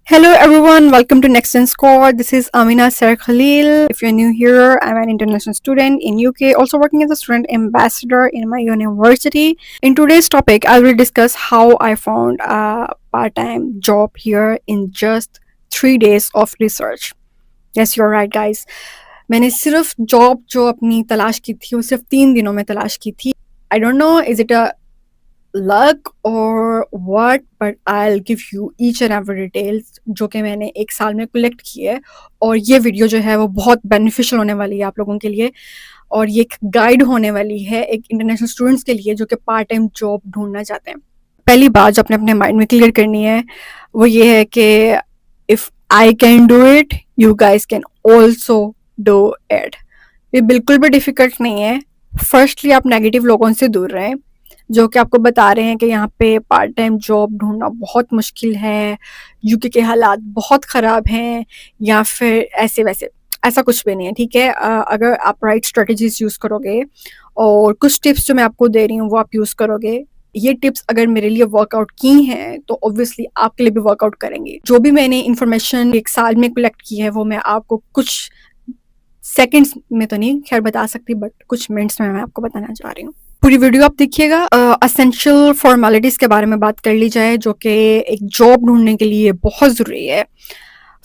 Hello everyone, welcome to Next Gen Score. This is Amina Sar Khalil. If you're new here, I'm an international student in UK, also working as a student ambassador in my university. In today's topic, I will discuss how I found a part-time job here in just 3 days of research. Yes, you're right guys. मैंने सिर्फ job जो अपनी तलाश की थी वो सिर्फ 3 दिनों में तलाश की थी. I don't know, is it a luck or what, but I'll give you each and every details जो कि मैंने एक साल में कलेक्ट की है. और ये वीडियो जो है वो बहुत बेनिफिशियल होने वाली है आप लोगों के लिए, और ये एक गाइड होने वाली है एक इंटरनेशनल स्टूडेंट्स के लिए जो कि पार्ट टाइम जॉब ढूंढना चाहते हैं. पहली बात जो अपने अपने माइंड में क्लियर करनी है वो ये है कि if I can do it, you guys can also do it. ये बिल्कुल भी डिफ़िकल्ट नहीं है. फर्स्टली आप नेगेटिव लोगों से दूर रहें जो कि आपको बता रहे हैं कि यहाँ पे पार्ट टाइम जॉब ढूंढना बहुत मुश्किल है, यूके के हालात बहुत ख़राब हैं, या फिर ऐसे वैसे. ऐसा कुछ भी नहीं है, ठीक है. अगर आप राइट स्ट्रेटजीज यूज़ करोगे और कुछ टिप्स जो मैं आपको दे रही हूँ वो आप यूज़ करोगे, ये टिप्स अगर मेरे लिए वर्कआउट की हैं तो ऑब्वियसली आपके लिए भी वर्कआउट करेंगे. जो भी मैंने इन्फॉर्मेशन एक साल में कलेक्ट की है वो मैं आपको कुछ सेकंड्स में तो नहीं खैर बता सकती, बट कुछ मिनट्स में मैं आपको बताना चाह रही हूँ. पूरी वीडियो आप देखिएगा. असेंशियल फॉर्मेलिटीज़ के बारे में बात कर ली जाए जो कि एक जॉब ढूंढने के लिए बहुत ज़रूरी है.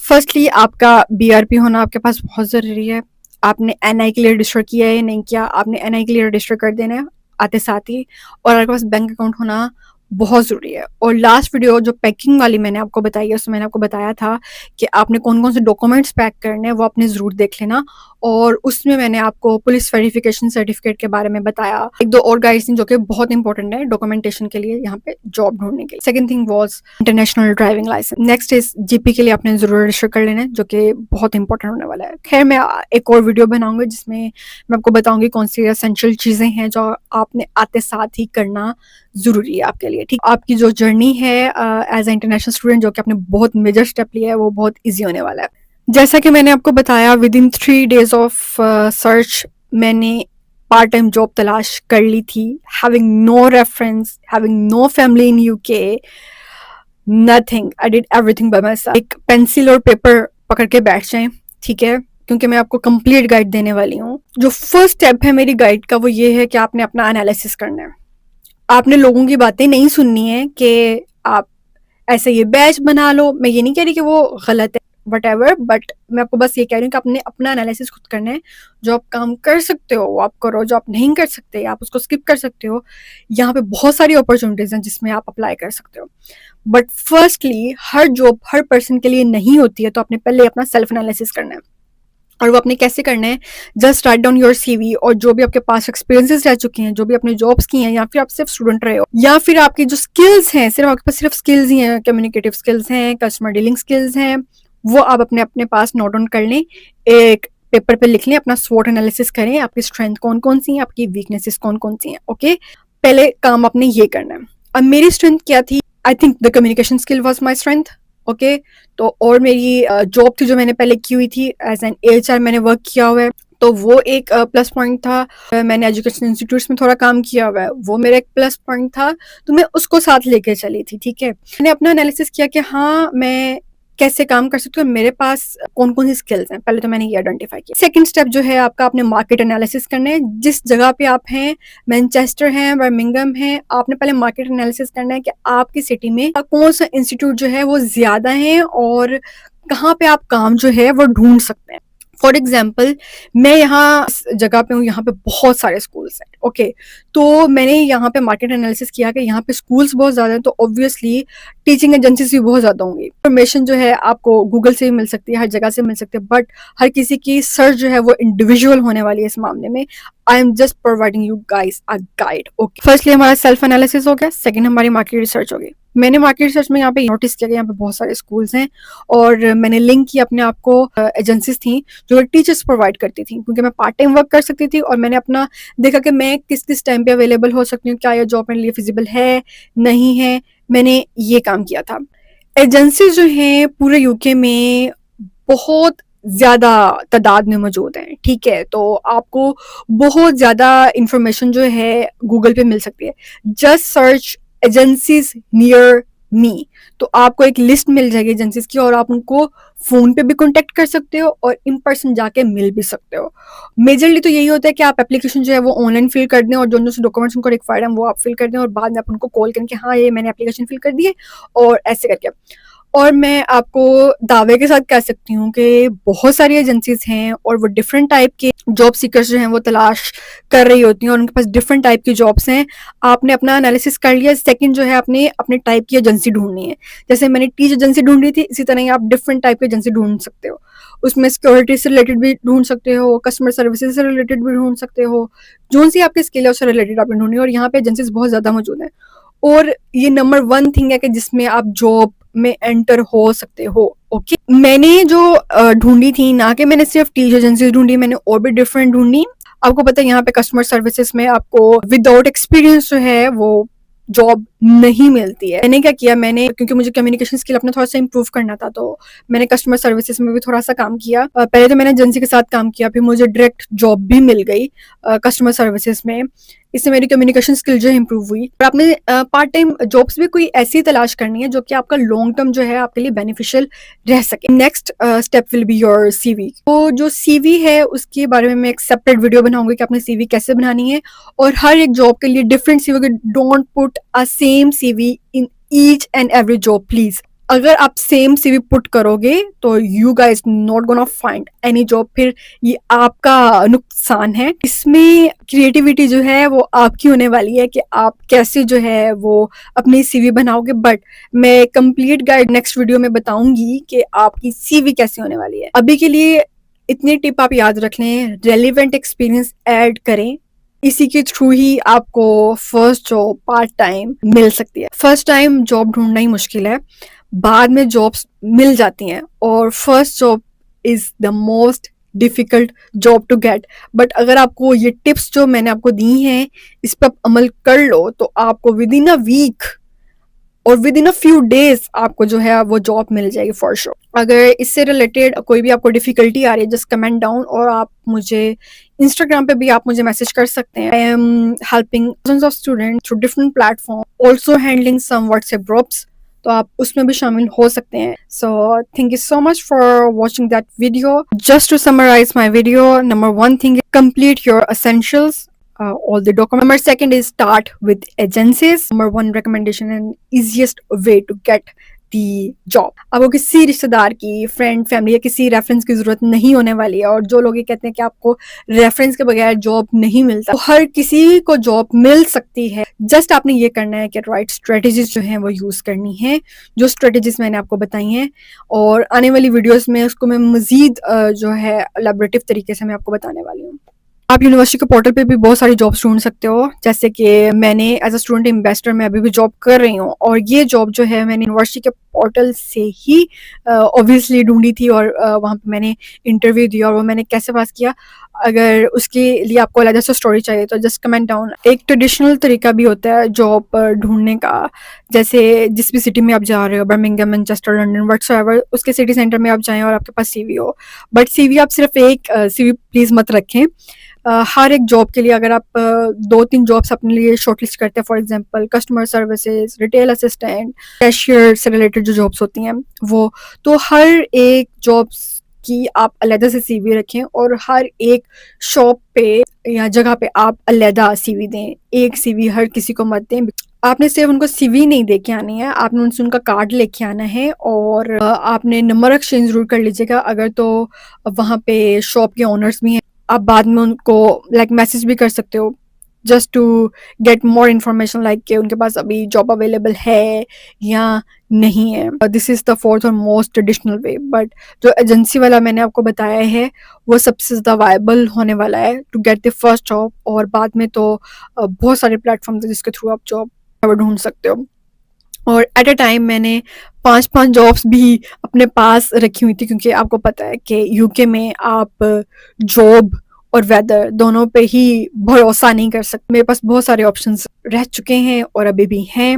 फर्स्टली आपका बीआरपी होना आपके पास बहुत ज़रूरी है. आपने एनआई के लिए रजिस्टर किया है या नहीं किया, आपने एनआई के लिए रजिस्टर कर देना है आते साथ ही. और आपके पास बैंक अकाउंट होना बहुत ज़रूरी है. और लास्ट वीडियो जो पैकिंग वाली मैंने आपको बताई है उसमें मैंने आपको बताया था कि आपने कौन कौन से डॉक्यूमेंट्स पैक करने हैं वो आपने ज़रूर देख लेना. और उसमें मैंने आपको पुलिस वेरिफिकेशन सर्टिफिकेट के बारे में बताया. एक दो और गाइड्स जो कि बहुत इंपॉर्टेंट है डॉक्यूमेंटेशन के लिए यहाँ पे जॉब ढूंढने के लिए. Second thing was international driving licence. Next is GP के लिए आपने ज़रूर रजिस्टर कर लेना है जो कि बहुत इंपॉर्टेंट होने वाला है. खैर मैं एक और वीडियो बनाऊंगी जिसमें मैं आपको बताऊंगी कौन सी एसेंशियल चीज़ें हैं जो आपने आते साथ ही करना ज़रूरी है आपके लिए, ठीक. आपकी जो जर्नी है एज ए इंटरनेशनल स्टूडेंट जो कि आपने बहुत मेजर स्टेप लिया है वो बहुत ईजी होने वाला है. जैसा कि मैंने आपको बताया within 3 days of search मैंने पार्ट टाइम जॉब तलाश कर ली थी. Having no reference, having no family in UK, nothing. I did everything by myself. एक पेंसिल और पेपर पकड़ के बैठ जाएं, ठीक है, क्योंकि मैं आपको कंप्लीट गाइड देने वाली हूँ. जो फर्स्ट स्टेप है मेरी गाइड का वो ये है कि आपने अपना एनालिसिस करना है. आपने लोगों की बातें नहीं सुननी है कि आप ऐसे ये बैच बना लो. मैं ये नहीं कह रही कि वो गलत है वट एवर, बट मैं आपको बस ये कह रही हूँ कि आपने अपना एनालिसिस खुद करना है. जो आप काम कर सकते हो वो आप करो, जो आप नहीं कर सकते आप उसको स्किप कर सकते हो. यहाँ पे बहुत सारी अपॉर्चुनिटीज़ हैं जिसमें आप अप्लाई कर सकते हो. But firstly her job her person के लिए नहीं होती है, तो आपने पहले अपना सेल्फ एनालिसिस करना है. और वो आपने कैसे करना है, just write down your CV और जो भी आपके पास एक्सपीरियंसेस रह चुके हैं, जो भी आपने जॉब्स की हैं, या फिर आप सिर्फ स्टूडेंट रहे हो, या फिर आपकी जो स्किल्स हैं सिर्फ आपके पास सिर्फ स्किल्स ही हैं, कम्युनिकेटिव स्किल्स हैं, कस्टमर डीलिंग स्किल्स हैं, वो आप अपने अपने पास नोट डाउन कर लें. एक पेपर पे लिख लें, अपना स्वॉट एनालिसिस करें, आपकी स्ट्रेंथ कौन कौन सी हैं, आपकी वीकनेसेस कौन कौन सी हैं. ओके, पहले काम आपने ये करना है. अब मेरी स्ट्रेंथ क्या थी, I think the communication skill was my strength. Okay, तो और मेरी जॉब थी जो मैंने पहले की हुई थी एज एन एचआर मैंने वर्क किया हुआ है, तो वो एक प्लस पॉइंट था. मैंने एजुकेशन इंस्टीट्यूट्स में थोड़ा काम किया हुआ है, वो मेरा एक प्लस पॉइंट था, तो मैं उसको साथ लेके चली थी. ठीक है, मैंने अपना एनालिसिस किया कि हाँ मैं कैसे काम कर सकती हूँ, मेरे पास कौन कौन सी स्किल्स हैं. पहले तो मैंने ये आइडेंटिफाई किया. सेकंड स्टेप जो है आपका, आपने मार्केट एनालिसिस करना है. जिस जगह पे आप हैं, मैनचेस्टर है, बर्मिंघम है, आपने पहले मार्केट एनालिसिस करना है कि आपकी सिटी में कौन सा इंस्टीट्यूट जो है वो ज्यादा है और कहाँ पे आप काम जो है वो ढूंढ सकते हैं. फॉर एग्जाम्पल मैं यहाँ इस जगह पे हूँ, यहाँ पे बहुत सारे स्कूल्स हैं. ओके, तो मैंने यहाँ पे मार्केट एनालिसिस किया कि यहाँ पे स्कूल्स बहुत ज़्यादा हैं, तो ऑब्वियसली टीचिंग एजेंसीज भी बहुत ज़्यादा होंगी. इन्फॉर्मेशन जो है आपको गूगल से भी मिल सकती है, हर जगह से मिल सकती है, बट हर किसी की सर्च जो है वो इंडिविजुअल होने वाली है इस मामले में. I am just providing you guys a guide. Okay, firstly हमारा सेल्फ एनालिसिस हो गया, सेकेंड हमारी मार्केट रिसर्च होगी. मैंने मार्केट रिसर्च में यहाँ पे नोटिस किया कि यहाँ पे बहुत सारे स्कूल्स हैं और मैंने लिंक किया अपने आप को एजेंसीज थी जो टीचर्स प्रोवाइड करती थी, क्योंकि मैं पार्ट टाइम वर्क कर सकती थी. और मैंने अपना देखा कि मैं किस किस टाइम पे अवेलेबल हो सकती हूँ, क्या यह जॉब मेरे लिए फिजिबल है नहीं है. मैंने ये काम किया था. एजेंसीज जो हैं पूरे यूके में बहुत ज़्यादा तादाद में मौजूद हैं, ठीक है, तो आपको बहुत ज़्यादा इंफॉर्मेशन जो है गूगल पे मिल सकती है. Just search agencies near me. तो आपको एक लिस्ट मिल जाएगी एजेंसीज की और आप उनको फ़ोन पे भी कॉन्टैक्ट कर सकते हो और इन पर्सन जाके मिल भी सकते हो। मेजरली तो यही होता है कि आप एप्लीकेशन जो है वो ऑनलाइन फिल कर दें और जो से डॉक्यूमेंट्स उनको रिक्वायर्ड हैं वो आप फिल कर दें और बाद में आप उनको कॉल करें कि हाँ ये मैंने एप्लीकेशन फिल कर दी है और ऐसे करके। और मैं आपको दावे के साथ कह सकती हूँ कि बहुत सारी एजेंसीज हैं और वो डिफरेंट टाइप के जॉब सीकर्स जो हैं वो तलाश कर रही होती हैं और उनके पास डिफरेंट टाइप की जॉब्स हैं। आपने अपना एनालिसिस कर लिया, सेकंड जो है आपने अपने टाइप की एजेंसी ढूंढनी है। जैसे मैंने टीच एजेंसी ढूंढी थी, इसी तरह ही आप डिफरेंट टाइप की एजेंसी ढूंढ सकते हो। उसमें सिक्योरिटी से रिलेटेड भी ढूंढ सकते हो, कस्टमर सर्विसेज से रिलेटेड भी ढूंढ सकते हो, जो सी आपकी स्किल है उससे रिलेटेड आपने ढूंढनी है। और यहाँ पे एजेंसीज बहुत ज़्यादा मौजूद हैं और ये नंबर वन थिंग है कि जिसमें आप जॉब में एंटर हो सकते हो। ओके, मैंने जो ढूंढी थी, ना कि मैंने सिर्फ टीच एजेंसी ढूंढी, मैंने और भी डिफरेंट ढूंढी। आपको पता है यहाँ पे कस्टमर सर्विसेज में आपको विदाउट एक्सपीरियंस जो है वो जॉब नहीं मिलती है। मैंने क्या किया, मैंने क्योंकि मुझे कम्युनिकेशन स्किल अपना थोड़ा सा इंप्रूव करना था तो मैंने कस्टमर सर्विसेज में भी थोड़ा सा काम किया। पहले तो मैंने एजेंसी के साथ काम किया, फिर मुझे डायरेक्ट जॉब भी मिल गई कस्टमर सर्विसेज में। इससे मेरी कम्युनिकेशन स्किल जो है इंप्रूव हुई। और आपने पार्ट टाइम जॉब्स भी कोई ऐसी तलाश करनी है जो कि आपका लॉन्ग टर्म जो है आपके लिए बेनिफिशियल रह सके। Next step will be your CV. तो जो सीवी है उसके बारे में मैं एक सेपरेट वीडियो बनाऊंगी कि आपने सीवी कैसे बनानी है और हर एक जॉब के लिए different CV. Don't put a same CV in each and every job please. अगर आप सेम सीवी पुट करोगे तो you guys not gonna find any job, फिर ये आपका नुकसान है। इसमें क्रिएटिविटी जो है वो आपकी होने वाली है कि आप कैसे जो है वो अपनी सीवी बनाओगे। बट मैं कंप्लीट गाइड नेक्स्ट वीडियो में बताऊंगी कि आपकी सीवी कैसे होने वाली है। अभी के लिए इतनी टिप आप याद रख लें, रेलिवेंट एक्सपीरियंस ऐड करें, इसी के थ्रू ही आपको फर्स्ट जॉब पार्ट टाइम मिल सकती है। फर्स्ट टाइम जॉब ढूंढना ही मुश्किल है, बाद में जॉब्स मिल जाती हैं और first job is the most difficult job to get. But अगर आपको ये टिप्स जो मैंने आपको दी हैं इस पर अमल कर लो तो आपको विद इन अ वीक और with in a few days आपको जो है वो जॉब मिल जाएगी फॉर श्योर। अगर इससे रिलेटेड कोई भी आपको डिफिकल्टी आ रही है जस्ट कमेंट डाउन और आप मुझे इंस्टाग्राम पे भी आप मुझे मैसेज कर सकते हैं। I am helping thousands of student through different platform, also handling some WhatsApp groups, तो आप उसमें भी शामिल हो सकते हैं। So thank you so much for watching that video. Just to summarise my video, number one thing complete your essentials, all the documents. Number second is start with agencies. Number one recommendation and easiest way to get the job. आपको किसी रिश्तेदार की, friend, family या किसी reference की जरूरत नहीं होने वाली है। और जो लोग ये कहते हैं कि आपको रेफरेंस के बगैर जॉब नहीं मिलता, तो हर किसी को जॉब मिल सकती है। जस्ट आपने ये करना है कि राइट स्ट्रेटेजीज जो हैं वो यूज करनी है, जो स्ट्रेटेजीज मैंने आपको बताई हैं। और आने वाली वीडियोस में उसको मैं मजीद जो है एलैबोरेटिव तरीके से मैं आपको बताने वाली हूँ। आप यूनिवर्सिटी के पोर्टल पे भी बहुत सारी जॉब्स ढूंढ सकते हो, जैसे कि मैंने एज अ स्टूडेंट एम्बेसडर में अभी भी जॉब कर रही हूँ और ये जॉब जो है मैंने यूनिवर्सिटी के पोर्टल से ही ऑब्वियसली ढूंढी थी और वहाँ पे मैंने इंटरव्यू दिया। और वो मैंने कैसे पास किया, अगर उसके लिए आपको अलग से स्टोरी चाहिए तो जस्ट कमेंट डाउन। एक ट्रेडिशनल तरीका भी होता है जॉब ढूंढने का, जैसे जिस भी सिटी में आप जा रहे हो, बर्मिंघम, मैनचेस्टर, लंदन, व्हाटसोएवर, उसके सिटी सेंटर में आप जाएं और आपके पास सीवी हो। बट सीवी आप सिर्फ एक सीवी प्लीज मत रखें। हर एक जॉब के लिए अगर आप 2-3 जॉब्स अपने लिए शॉर्टलिस्ट करते हैं, for example customer services, retail assistant, cashier से रिलेटेड जो जॉब्स होती हैं वो, तो हर एक जॉब्स की आप अलग से सीवी रखें और हर एक शॉप पे या जगह पे आप अलग सीवी दें। एक सीवी हर किसी को मत दें। आपने सिर्फ उनको सीवी नहीं दे के आनी है, आपने उनसे उनका कार्ड लेके आना है और आपने नंबर एक्सचेंज जरूर कर लीजिएगा। अगर तो वहाँ पे शॉप के ओनर्स भी हैं, आप बाद में उनको लाइक मैसेज भी कर सकते हो just to get more information, like कि उनके पास अभी जॉब अवेलेबल है या नहीं है। दिस इज़ द फोर्थ और मोस्ट ट्रेडिशनल वे। बट जो एजेंसी वाला मैंने आपको बताया है वो सबसे ज़्यादा वायबल होने वाला है to get the first job. और बाद में तो बहुत सारे प्लेटफॉर्म थे जिसके थ्रू आप जॉब ढूंढ सकते हो। और एट अ टाइम मैंने 5-5 जॉब्स भी अपने पास रखी हुई थी, क्योंकि आपको पता है कि यूके में आप जॉब और वेदर दोनों पे ही भरोसा नहीं कर सकते। मेरे पास बहुत सारे ऑप्शंस रह चुके हैं और अभी भी हैं।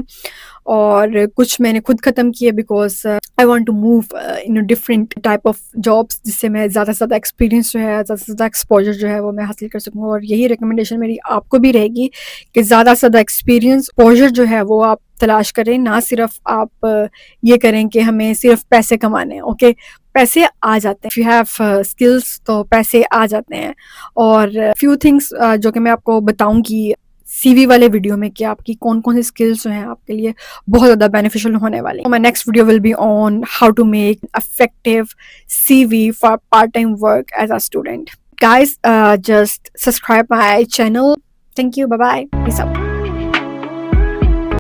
और कुछ मैंने खुद ख़त्म किए because I want to move in a different type of jobs, जिससे मैं ज़्यादा से ज़्यादा एक्सपीरियंस जो है, ज़्यादा से ज़्यादा एक्सपोज़र जो है वो मैं हासिल कर सकूँ। और यही रिकमेंडेशन मेरी आपको भी रहेगी कि ज़्यादा से ज़्यादा एक्सपीरियंस, एक्सपोज़र जो है वो आप तलाश करें, ना सिर्फ़ आप ये करें कि हमें सिर्फ़ पैसे कमाने हैं, ओके? पैसे आ जाते हैं, इफ यू हैव स्किल्स तो पैसे आ जाते हैं। और फ्यू थिंग्स जो कि मैं आपको बताऊँगी सीवी वाले वीडियो में कि आपकी कौन-कौन सी स्किल्स जो हैं आपके लिए बहुत ज़्यादा बेनिफिशियल होने वाली हैं। My next video will be on how to make effective CV for part time work as a student. Guys, just subscribe my channel. Thank you. Bye bye. Peace out.